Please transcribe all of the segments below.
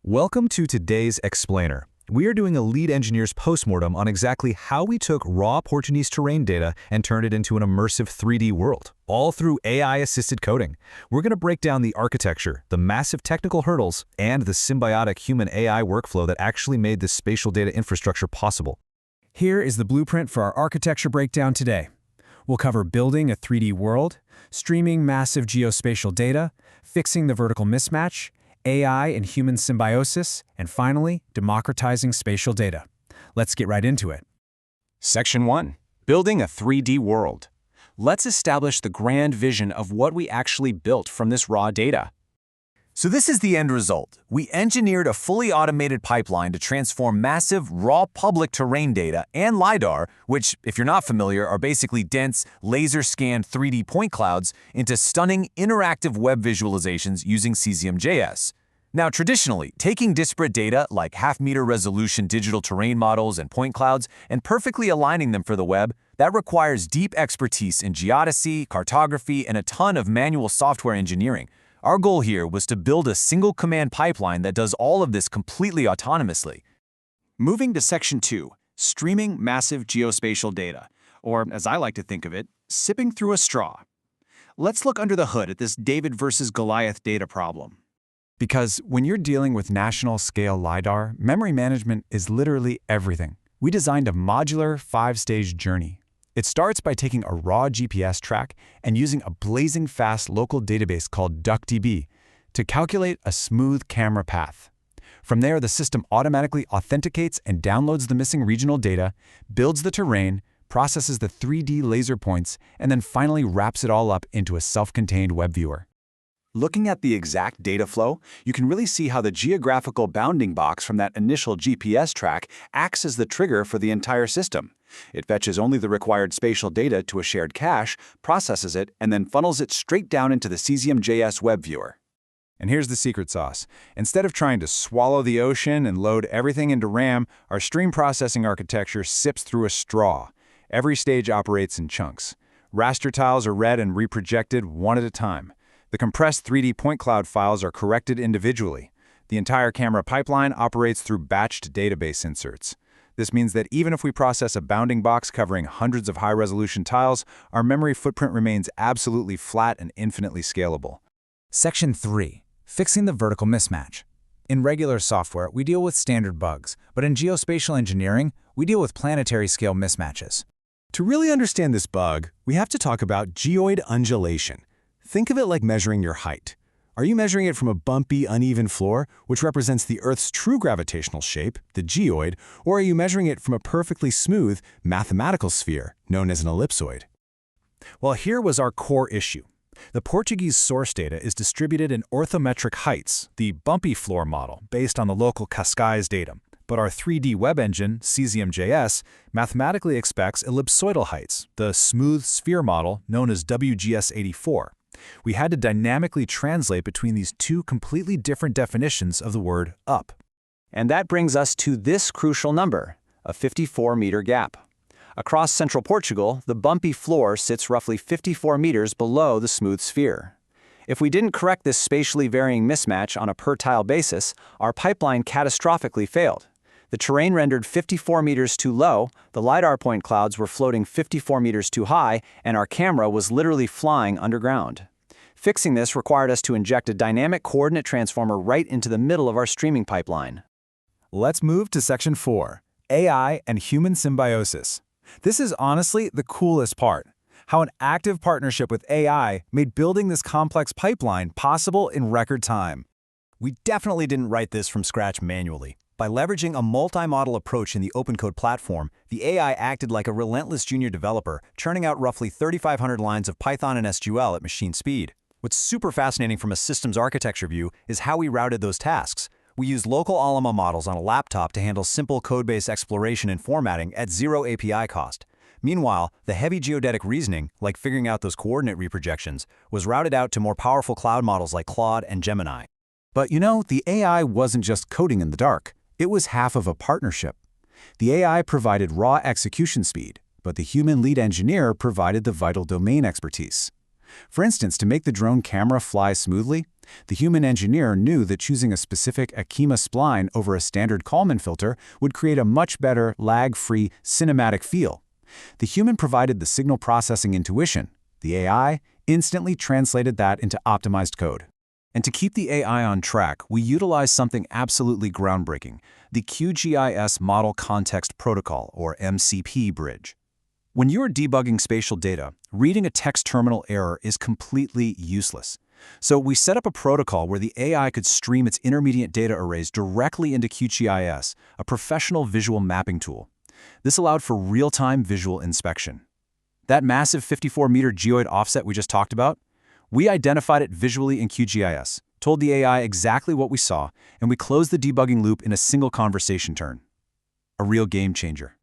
Welcome to today's Explainer. We are doing a lead engineer's postmortem on exactly how we took raw Portuguese terrain data and turned it into an immersive 3D world, all through AI-assisted coding. We're going to break down the architecture, the massive technical hurdles, and the symbiotic human-AI workflow that actually made this spatial data infrastructure possible. Here is the blueprint for our architecture breakdown today. We'll cover building a 3D world, streaming massive geospatial data, fixing the vertical mismatch, AI and human symbiosis, and finally, democratizing spatial data. Let's get right into it. Section 1. Building a 3D world. Let's establish the grand vision of what we actually built from this raw data. So this is the end result. We engineered a fully automated pipeline to transform massive, raw public terrain data and LiDAR, which, if you're not familiar, are basically dense, laser-scanned 3D point clouds, into stunning, interactive web visualizations using Cesium.js. Now, traditionally, taking disparate data like half-meter resolution digital terrain models and point clouds and perfectly aligning them for the web, that requires deep expertise in geodesy, cartography, and a ton of manual software engineering. Our goal here was to build a single command pipeline that does all of this completely autonomously. Moving to Section 2, streaming massive geospatial data, or as I like to think of it, sipping through a straw. Let's look under the hood at this David versus Goliath data problem. Because when you're dealing with national-scale LiDAR, memory management is literally everything. We designed a modular 5-stage journey. It starts by taking a raw GPS track and using a blazing fast local database called DuckDB to calculate a smooth camera path. From there, the system automatically authenticates and downloads the missing regional data, builds the terrain, processes the 3D laser points, and then finally wraps it all up into a self-contained web viewer. Looking at the exact data flow, you can really see how the geographical bounding box from that initial GPS track acts as the trigger for the entire system. It fetches only the required spatial data to a shared cache, processes it, and then funnels it straight down into the Cesium.js web viewer. And here's the secret sauce. Instead of trying to swallow the ocean and load everything into RAM, our stream processing architecture sips through a straw. Every stage operates in chunks. Raster tiles are read and reprojected one at a time. The compressed 3D point cloud files are corrected individually. The entire camera pipeline operates through batched database inserts. This means that even if we process a bounding box covering hundreds of high-resolution tiles, our memory footprint remains absolutely flat and infinitely scalable. Section 3. Fixing the vertical mismatch. In regular software, we deal with standard bugs, but in geospatial engineering, we deal with planetary scale mismatches. To really understand this bug, we have to talk about geoid undulation. Think of it like measuring your height. Are you measuring it from a bumpy, uneven floor, which represents the Earth's true gravitational shape, the geoid, or are you measuring it from a perfectly smooth, mathematical sphere, known as an ellipsoid? Well, here was our core issue. The Portuguese source data is distributed in orthometric heights, the bumpy floor model, based on the local Cascais datum. But our 3D web engine, Cesium.js, mathematically expects ellipsoidal heights, the smooth sphere model known as WGS84. We had to dynamically translate between these two completely different definitions of the word up. And that brings us to this crucial number, a 54-meter gap. Across central Portugal, the bumpy floor sits roughly 54 meters below the smooth sphere. If we didn't correct this spatially varying mismatch on a per-tile basis, our pipeline catastrophically failed. The terrain rendered 54 meters too low, the LiDAR point clouds were floating 54 meters too high, and our camera was literally flying underground. Fixing this required us to inject a dynamic coordinate transformer right into the middle of our streaming pipeline. Let's move to Section 4, AI and human symbiosis. This is honestly the coolest part. How an active partnership with AI made building this complex pipeline possible in record time. We definitely didn't write this from scratch manually. By leveraging a multi-model approach in the OpenCode platform, the AI acted like a relentless junior developer, churning out roughly 3,500 lines of Python and SQL at machine speed. What's super fascinating from a systems architecture view is how we routed those tasks. We used local Alma models on a laptop to handle simple code-based exploration and formatting at zero API cost. Meanwhile, the heavy geodetic reasoning, like figuring out those coordinate reprojections, was routed out to more powerful cloud models like Claude and Gemini. But you know, the AI wasn't just coding in the dark. It was half of a partnership. The AI provided raw execution speed, but the human lead engineer provided the vital domain expertise. For instance, to make the drone camera fly smoothly, The human engineer knew that choosing a specific Akima spline over a standard Kalman filter would create a much better, lag-free, cinematic feel. The human provided the signal processing intuition. The AI instantly translated that into optimized code. And to keep the AI on track, we utilized something absolutely groundbreaking, the QGIS Model Context Protocol, or MCP bridge. When you're debugging spatial data, reading a text terminal error is completely useless. So we set up a protocol where the AI could stream its intermediate data arrays directly into QGIS, a professional visual mapping tool. This allowed for real-time visual inspection. That massive 54-meter geoid offset we just talked about, we identified it visually in QGIS, told the AI exactly what we saw, and we closed the debugging loop in a single conversation turn. A real game changer.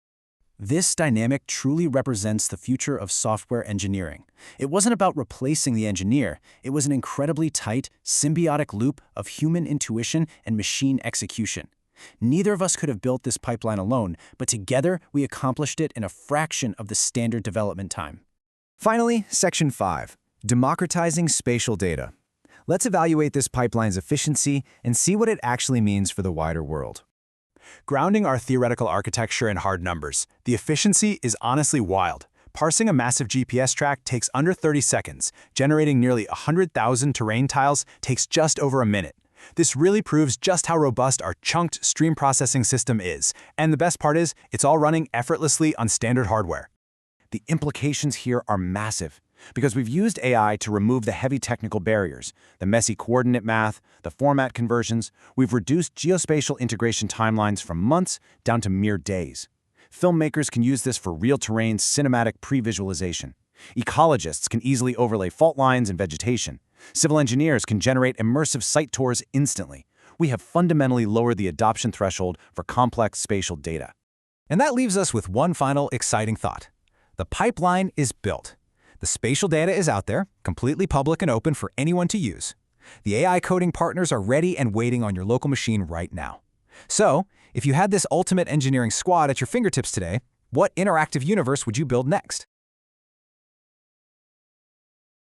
This dynamic truly represents the future of software engineering. It wasn't about replacing the engineer. It was an incredibly tight, symbiotic loop of human intuition and machine execution. Neither of us could have built this pipeline alone, but together we accomplished it in a fraction of the standard development time. Finally, Section 5, Democratizing Spatial Data. Let's evaluate this pipeline's efficiency and see what it actually means for the wider world. Grounding our theoretical architecture in hard numbers, the efficiency is honestly wild. Parsing a massive GPS track takes under 30 seconds. Generating nearly 100,000 terrain tiles takes just over a minute. This really proves just how robust our chunked stream processing system is. And the best part is, it's all running effortlessly on standard hardware. The implications here are massive, because we've used AI to remove the heavy technical barriers, the messy coordinate math, the format conversions. We've reduced geospatial integration timelines from months down to mere days. Filmmakers can use this for real-terrain cinematic pre-visualization. Ecologists can easily overlay fault lines and vegetation. Civil engineers can generate immersive site tours instantly. We have fundamentally lowered the adoption threshold for complex spatial data. And that leaves us with one final exciting thought. The pipeline is built. The spatial data is out there, completely public and open for anyone to use. The AI coding partners are ready and waiting on your local machine right now. So, if you had this ultimate engineering squad at your fingertips today, what interactive universe would you build next?